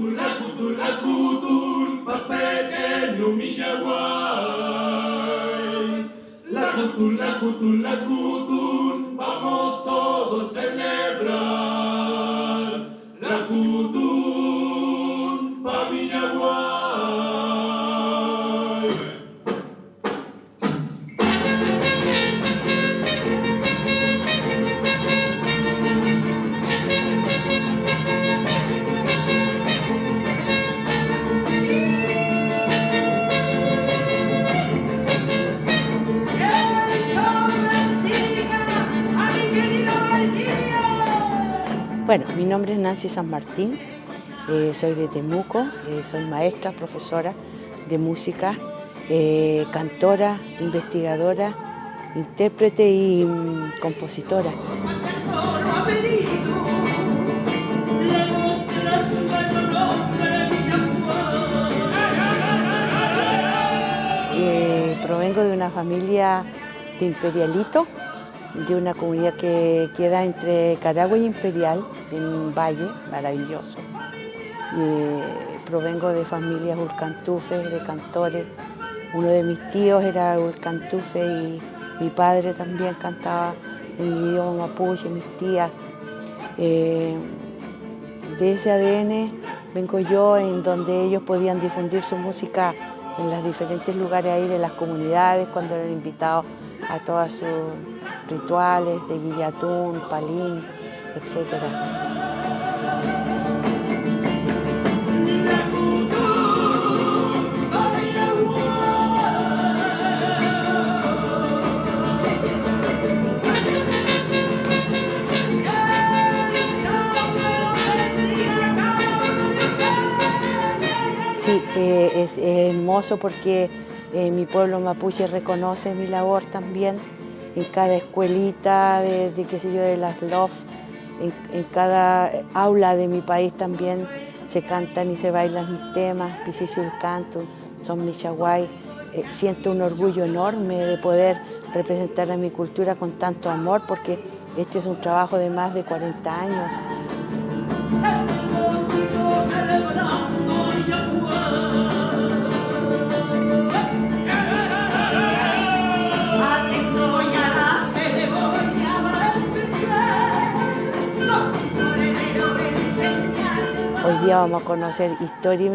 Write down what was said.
Cutulacutun, pa' pequeño Millaguay. Cutulacutun, vamos todos a celebrar. La cutun, pa' Millaguay. Bueno, mi nombre es Nancy San Martín, soy de Temuco, soy maestra, profesora de música, cantora, investigadora, intérprete y compositora. Provengo de una familia de imperialitos, de una comunidad que queda entre Carahue y Imperial, en un valle maravilloso. Provengo de familias urcantufes, de cantores. Uno de mis tíos era urcantufe y mi padre también cantaba en el idioma mapuche, mis tías. De ese ADN vengo yo, en donde ellos podían difundir su música en los diferentes lugares ahí de las comunidades, cuando eran invitados a todos sus rituales de Guillatún, Palín, etc. Sí, es hermoso porque mi pueblo mapuche reconoce mi labor también. En cada escuelita qué sé yo, de las LOF, en cada aula de mi país también se cantan y se bailan mis temas, Pichichi Urcantun, son Millaguay. Siento un orgullo enorme de poder representar a mi cultura con tanto amor, porque este es un trabajo de más de 40 años. Hoy día vamos a conocer historia.